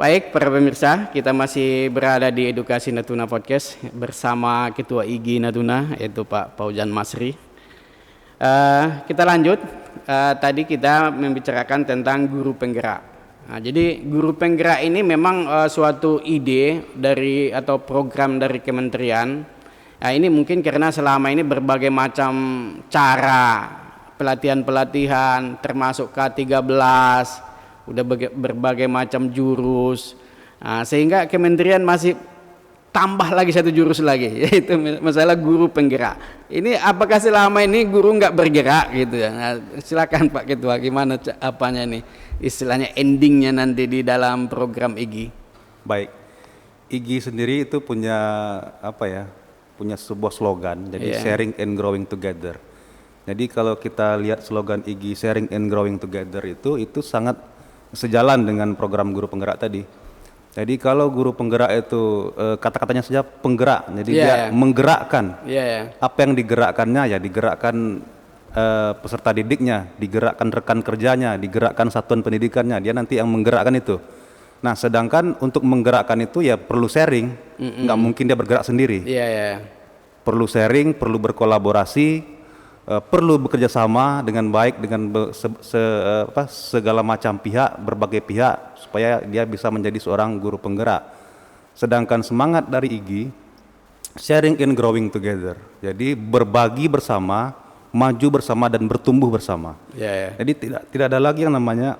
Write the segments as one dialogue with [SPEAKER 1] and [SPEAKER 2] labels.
[SPEAKER 1] Baik, para pemirsa, kita masih berada di Edukasi Natuna Podcast bersama Ketua IGI Natuna, yaitu Pak Paujan Masri. Kita lanjut, tadi kita membicarakan tentang guru penggerak. Nah, jadi guru penggerak ini memang suatu ide dari atau program dari kementerian. Nah, ini mungkin karena selama ini berbagai macam cara pelatihan-pelatihan termasuk K13, udah berbagai macam jurus, sehingga kementerian masih tambah lagi satu jurus lagi, yaitu masalah guru penggerak. Ini apakah selama ini guru nggak bergerak gitu ya? Nah, silakan Pak Ketua, gimana apanya nih istilahnya endingnya nanti di dalam program IGI?
[SPEAKER 2] Baik, IGI sendiri itu punya punya sebuah slogan, jadi sharing and growing together. Jadi kalau kita lihat slogan IGI sharing and growing together itu sangat sejalan dengan program guru penggerak tadi. Jadi kalau guru penggerak itu kata-katanya saja penggerak, jadi dia menggerakkan. Apa yang digerakkannya ya digerakkan peserta didiknya, digerakkan rekan kerjanya, digerakkan satuan pendidikannya, dia nanti yang menggerakkan itu. Nah, sedangkan untuk menggerakkan itu ya perlu sharing, nggak mungkin dia bergerak sendiri. Perlu sharing, perlu berkolaborasi, perlu bekerja sama dengan baik dengan segala macam pihak, berbagai pihak, supaya dia bisa menjadi seorang guru penggerak. Sedangkan semangat dari IGI sharing and growing together, jadi berbagi bersama, maju bersama dan bertumbuh bersama. Jadi tidak ada lagi yang namanya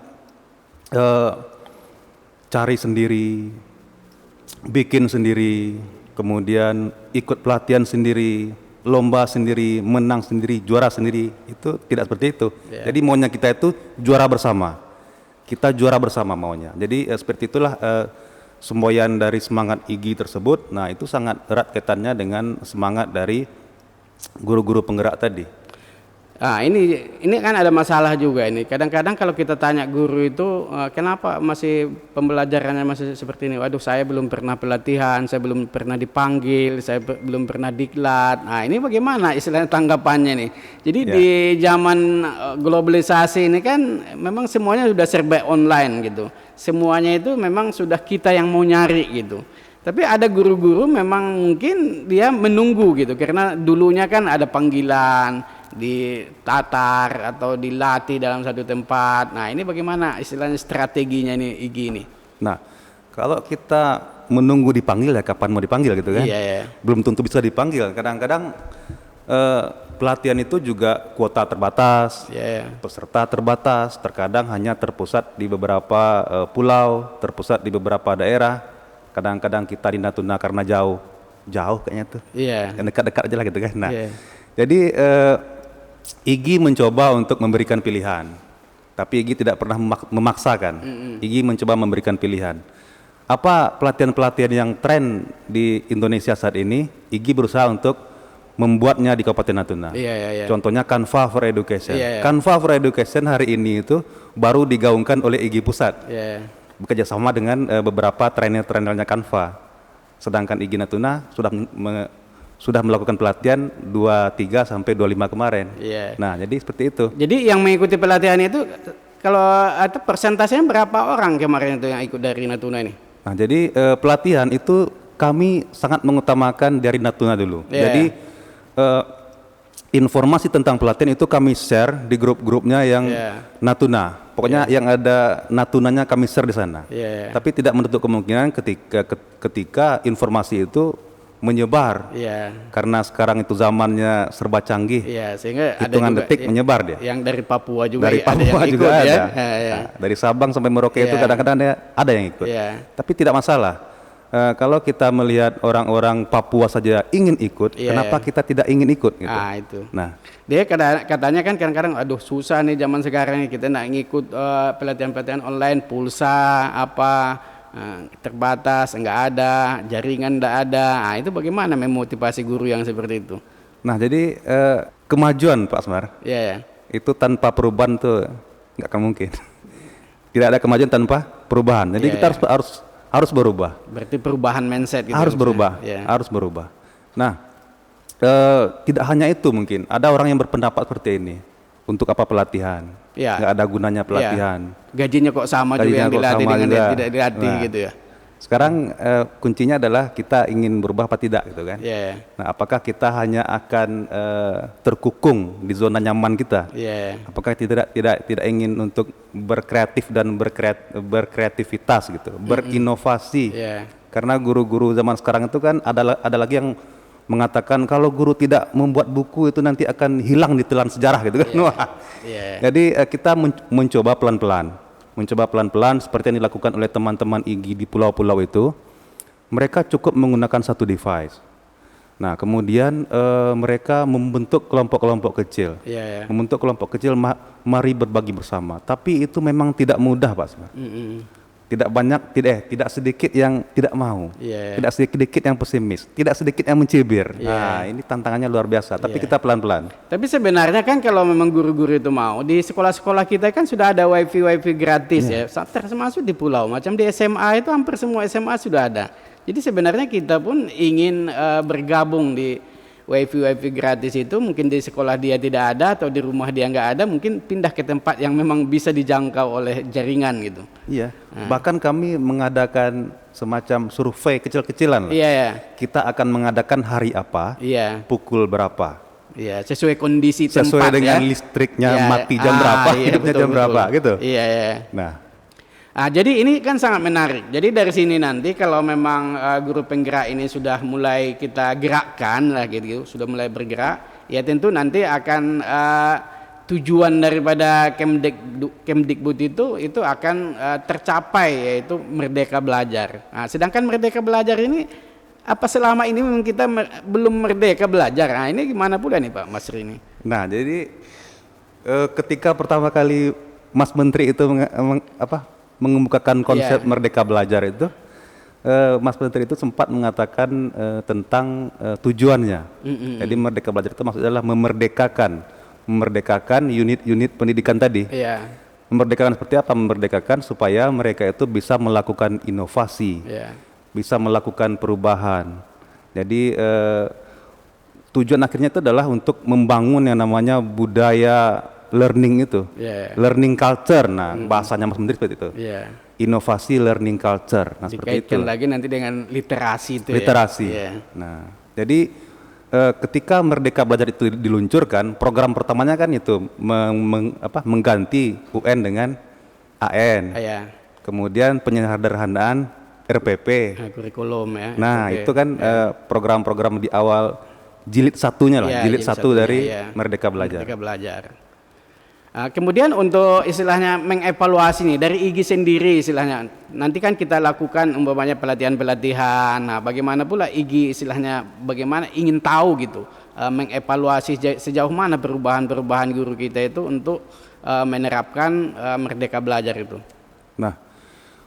[SPEAKER 2] cari sendiri, bikin sendiri, kemudian ikut pelatihan sendiri, lomba sendiri, menang sendiri, juara sendiri. Itu tidak seperti itu. Jadi maunya kita itu juara bersama. Kita juara bersama maunya. Jadi seperti itulah semboyan dari semangat IGI tersebut. Nah, itu sangat erat kaitannya dengan semangat dari guru-guru penggerak tadi.
[SPEAKER 1] Nah, ini kan ada masalah juga ini. Kadang-kadang kalau kita tanya guru itu kenapa masih pembelajarannya masih seperti ini. Waduh, saya belum pernah pelatihan, saya belum pernah dipanggil, saya belum pernah diklat. Nah, ini bagaimana istilahnya tanggapannya nih. Jadi di zaman globalisasi ini kan memang semuanya sudah serba online gitu. Semuanya itu memang sudah kita yang mau nyari gitu. Tapi ada guru-guru memang mungkin dia menunggu gitu, karena dulunya kan ada panggilan, ditatar atau dilatih dalam satu tempat. Nah, ini bagaimana istilahnya strateginya nih IGI ini?
[SPEAKER 2] Nah, kalau kita menunggu dipanggil ya kapan mau dipanggil gitu kan? Belum tentu bisa dipanggil. Kadang-kadang pelatihan itu juga kuota terbatas, peserta terbatas, terkadang hanya terpusat di beberapa pulau, terpusat di beberapa daerah. Kadang-kadang kita di Natuna karena jauh kayaknya tuh, dekat-dekat aja lah gitu kan. Nah, jadi IGI mencoba untuk memberikan pilihan, tapi IGI tidak pernah memaksakan. IGI mencoba memberikan pilihan. Apa pelatihan-pelatihan yang tren di Indonesia saat ini, IGI berusaha untuk membuatnya di Kabupaten Natuna. Contohnya Canva for Education. Canva for Education hari ini itu baru digaungkan oleh IGI Pusat. Bekerja sama dengan beberapa trainer-trainernya Canva. Sedangkan IGI Natuna sudah melakukan pelatihan 23 sampai 25 kemarin. Nah, jadi seperti itu.
[SPEAKER 1] Jadi yang mengikuti pelatihan itu kalau persentasenya berapa orang kemarin itu yang ikut dari Natuna ini?
[SPEAKER 2] Nah, jadi pelatihan itu kami sangat mengutamakan dari Natuna dulu. Jadi informasi tentang pelatihan itu kami share di grup-grupnya yang Natuna. Pokoknya yang ada Natunanya kami share di sana. Tapi tidak menutup kemungkinan ketika informasi itu menyebar. Karena sekarang itu zamannya serba canggih.
[SPEAKER 1] Sehingga
[SPEAKER 2] hitungan
[SPEAKER 1] ada
[SPEAKER 2] detik menyebar dia.
[SPEAKER 1] Yang dari Papua juga.
[SPEAKER 2] Dari Papua juga ada. Nah, dari Sabang sampai Merauke itu kadang-kadang ada yang ikut. Tapi tidak masalah. Kalau kita melihat orang-orang Papua saja ingin ikut, kenapa kita tidak ingin ikut? Gitu.
[SPEAKER 1] Itu. Nah, dia katanya kan kadang-kadang, aduh susah nih zaman sekarang kita nak ngikut pelatihan-pelatihan online, pulsa apa, terbatas, enggak ada, jaringan enggak ada. Nah, itu bagaimana memotivasi guru yang seperti itu?
[SPEAKER 2] Nah, jadi kemajuan Pak Asmar
[SPEAKER 1] Ya,
[SPEAKER 2] itu tanpa perubahan tuh nggak akan mungkin. Tidak ada kemajuan tanpa perubahan. Jadi kita harus berubah.
[SPEAKER 1] berarti perubahan mindset gitu.
[SPEAKER 2] Harus berubah,
[SPEAKER 1] Ya.
[SPEAKER 2] harus berubah. Nah, tidak hanya itu, mungkin ada orang yang berpendapat seperti ini. Untuk apa pelatihan?
[SPEAKER 1] Ya.
[SPEAKER 2] Nggak ada gunanya pelatihan.
[SPEAKER 1] Gajinya kok sama juga
[SPEAKER 2] Gajinya
[SPEAKER 1] yang
[SPEAKER 2] kok
[SPEAKER 1] dilatih
[SPEAKER 2] sama
[SPEAKER 1] dengan
[SPEAKER 2] juga.
[SPEAKER 1] yang tidak dilatih
[SPEAKER 2] Nah,
[SPEAKER 1] gitu ya.
[SPEAKER 2] Sekarang kuncinya adalah kita ingin berubah apa tidak gitu kan?
[SPEAKER 1] Ya.
[SPEAKER 2] Nah, apakah kita hanya akan terkukung di zona nyaman kita?
[SPEAKER 1] Ya.
[SPEAKER 2] Apakah tidak ingin untuk berkreatif dan berkreativitas gitu, berinovasi?
[SPEAKER 1] Ya.
[SPEAKER 2] Karena guru-guru zaman sekarang itu kan ada lagi yang mengatakan kalau guru tidak membuat buku itu nanti akan hilang di telan sejarah gitu kan. Wah. Jadi kita mencoba pelan-pelan seperti yang dilakukan oleh teman-teman IGI di pulau-pulau itu. Mereka cukup menggunakan satu device. Nah, kemudian mereka membentuk kelompok-kelompok kecil. Membentuk kelompok kecil, mari berbagi bersama. Tapi itu memang tidak mudah, Pak Asmar. Tidak sedikit yang tidak mau, tidak sedikit yang pesimis, tidak sedikit yang mencibir. Nah, ini tantangannya luar biasa. Tapi kita pelan-pelan.
[SPEAKER 1] Tapi sebenarnya kan kalau memang guru-guru itu mau, di sekolah-sekolah kita kan sudah ada wifi gratis ya, termasuk di pulau. Macam di SMA itu hampir semua SMA sudah ada. Jadi sebenarnya kita pun ingin bergabung di wifi gratis itu. Mungkin di sekolah dia tidak ada atau di rumah dia nggak ada, mungkin pindah ke tempat yang memang bisa dijangkau oleh jaringan gitu.
[SPEAKER 2] Iya. Bahkan kami mengadakan semacam survei kecil-kecilan. Kita akan mengadakan hari apa, pukul berapa.
[SPEAKER 1] Iya, sesuai kondisi tempat.
[SPEAKER 2] Sesuai dengan listriknya mati jam berapa, hidupnya jam berapa gitu.
[SPEAKER 1] Nah, jadi ini kan sangat menarik. Jadi dari sini nanti kalau memang guru penggerak ini sudah mulai kita gerakkan lah gitu, sudah mulai bergerak, ya tentu nanti akan tujuan daripada Kemdikbud itu akan tercapai, yaitu merdeka belajar. Nah, sedangkan merdeka belajar ini apa selama ini memang kita belum merdeka belajar? Nah, ini gimana pula nih Pak Masri ini?
[SPEAKER 2] Nah, jadi ketika pertama kali Mas Menteri itu mengemukakan konsep merdeka belajar itu, Mas Menteri itu sempat mengatakan tentang tujuannya. Jadi merdeka belajar itu maksudnya adalah memerdekakan unit-unit pendidikan tadi. Memerdekakan seperti apa? Memerdekakan supaya mereka itu bisa melakukan inovasi, bisa melakukan perubahan. Jadi tujuan akhirnya itu adalah untuk membangun yang namanya budaya learning itu, learning culture. Nah, bahasanya Mas Menteri seperti itu. Inovasi learning culture. Nah, seperti itu.
[SPEAKER 1] Dikaitkan lagi nanti dengan literasi itu.
[SPEAKER 2] Literasi. Nah, jadi ketika Merdeka Belajar itu diluncurkan, program pertamanya kan itu mengganti UN dengan AN. Kemudian penyederhanaan RPP.
[SPEAKER 1] Kurikulum ya.
[SPEAKER 2] Nah, itu kan program-program di awal jilid satunya lah, jilid satu dari Merdeka Belajar.
[SPEAKER 1] Merdeka Belajar. Kemudian untuk istilahnya mengevaluasi nih dari IGI sendiri istilahnya, nanti kan kita lakukan umpamanya pelatihan-pelatihan. Nah, bagaimana pula IGI istilahnya, bagaimana ingin tahu gitu, mengevaluasi sejauh mana perubahan-perubahan guru kita itu untuk menerapkan Merdeka Belajar itu.
[SPEAKER 2] Nah,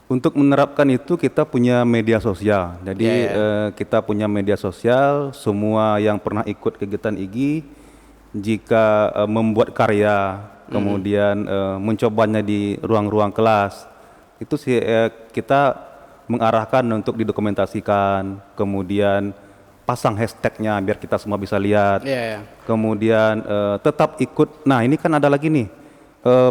[SPEAKER 2] untuk menerapkan itu kita punya media sosial. Jadi kita punya media sosial. Semua yang pernah ikut kegiatan IGI, jika membuat karya, kemudian mencobanya di ruang-ruang kelas, itu kita mengarahkan untuk didokumentasikan, kemudian pasang hashtagnya biar kita semua bisa lihat. Kemudian tetap ikut. Nah, ini kan ada lagi nih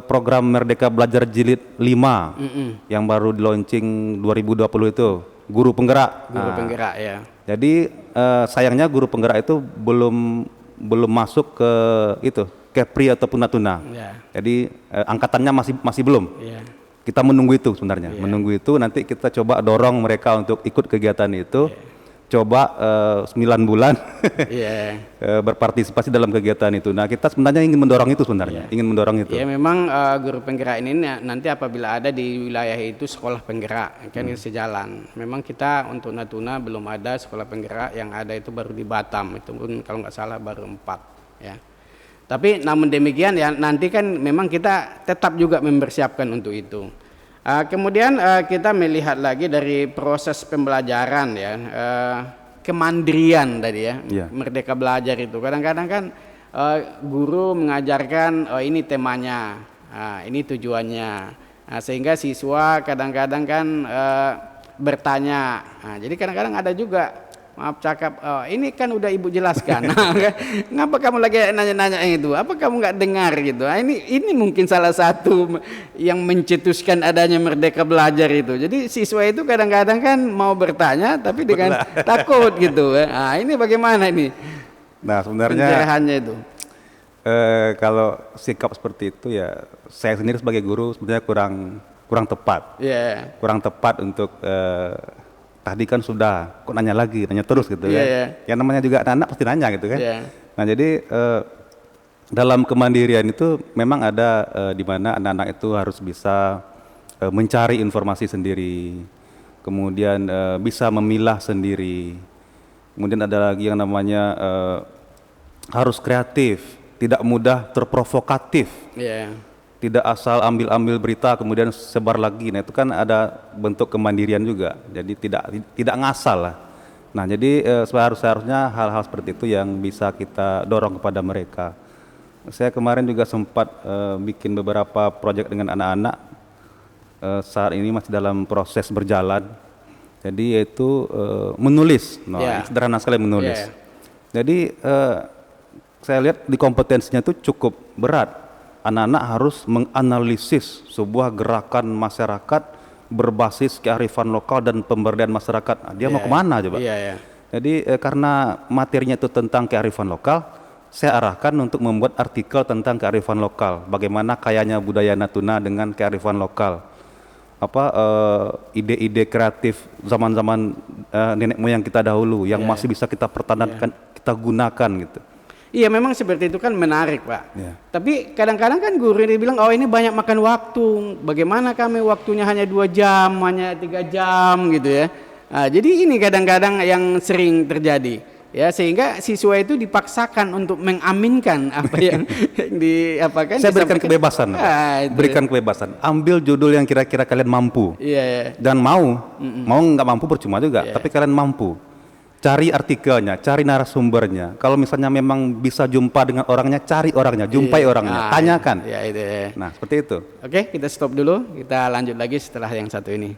[SPEAKER 2] program Merdeka Belajar Jilid 5 yang baru di launching 2020 itu, Guru Penggerak.
[SPEAKER 1] Penggerak
[SPEAKER 2] Jadi sayangnya Guru Penggerak itu belum masuk ke itu, Kepri ataupun Natuna. Jadi angkatannya masih belum. Kita menunggu itu sebenarnya. Menunggu itu nanti kita coba dorong mereka untuk ikut kegiatan itu. Coba 9 bulan berpartisipasi dalam kegiatan itu. Nah, kita sebenarnya ingin mendorong itu sebenarnya, ingin mendorong itu.
[SPEAKER 1] Ya, memang guru penggerak ini nanti apabila ada di wilayah itu sekolah penggerak kan sejalan. Memang kita untuk Natuna belum ada sekolah penggerak, yang ada itu baru di Batam, itu pun kalau nggak salah baru 4 ya. Tapi namun demikian ya nanti kan memang kita tetap juga mempersiapkan untuk itu. Kemudian kita melihat lagi dari proses pembelajaran ya, kemandirian tadi ya, merdeka belajar itu. Kadang-kadang kan guru mengajarkan, oh ini temanya, ini tujuannya, sehingga siswa kadang-kadang kan bertanya. Jadi kadang-kadang ada juga, maaf cakap, oh, ini kan udah ibu jelaskan. Ngapa kamu lagi nanya-nanya itu? Apa kamu nggak dengar gitu? Ini mungkin salah satu yang mencetuskan adanya merdeka belajar itu. Jadi siswa itu kadang-kadang kan mau bertanya tapi dengan takut gitu. Ini bagaimana ini?
[SPEAKER 2] Nah sebenarnya
[SPEAKER 1] pencerahannya itu.
[SPEAKER 2] Kalau sikap seperti itu ya saya sendiri sebagai guru sebenarnya kurang tepat. Kurang tepat untuk tadi kan sudah, kok nanya lagi, nanya terus gitu kan. Yang namanya juga anak-anak pasti nanya gitu kan. Nah jadi dalam kemandirian itu memang ada di mana anak-anak itu harus bisa mencari informasi sendiri, kemudian bisa memilah sendiri. Kemudian ada lagi yang namanya harus kreatif, tidak mudah terprovokatif. Tidak asal ambil berita kemudian sebar lagi. Nah itu kan ada bentuk kemandirian juga. Jadi tidak ngasal lah. Nah jadi seharusnya hal-hal seperti itu yang bisa kita dorong kepada mereka. Saya kemarin juga sempat bikin beberapa proyek dengan anak-anak. Saat ini masih dalam proses berjalan. Jadi yaitu menulis. Sederhana sekali menulis. Jadi saya lihat di kompetensinya itu cukup berat. Anak-anak harus menganalisis sebuah gerakan masyarakat berbasis kearifan lokal dan pemberdayaan masyarakat. Dia mau kemana coba? Jadi karena materinya itu tentang kearifan lokal, saya arahkan untuk membuat artikel tentang kearifan lokal. Bagaimana kayanya budaya Natuna dengan kearifan lokal. Ide-ide kreatif zaman-zaman nenek moyang kita dahulu yang masih bisa kita pertahankan, kita gunakan gitu.
[SPEAKER 1] Iya memang seperti itu kan menarik Pak. Tapi kadang-kadang kan guru ini bilang, oh ini banyak makan waktu. Bagaimana kami waktunya hanya 2 jam, hanya 3 jam gitu ya. Jadi ini kadang-kadang yang sering terjadi. Ya sehingga siswa itu dipaksakan untuk mengaminkan apa yang diapakan.
[SPEAKER 2] Saya berikan kebebasan. Berikan kebebasan. Ambil judul yang kira-kira kalian mampu. Dan mau nggak mampu percuma juga. Tapi kalian mampu. Cari artikelnya, cari narasumbernya. Kalau misalnya memang bisa jumpa dengan orangnya, cari orangnya, jumpai orangnya, tanyakan. Nah, seperti itu.
[SPEAKER 1] Oke, kita stop dulu. Kita lanjut lagi setelah yang satu ini.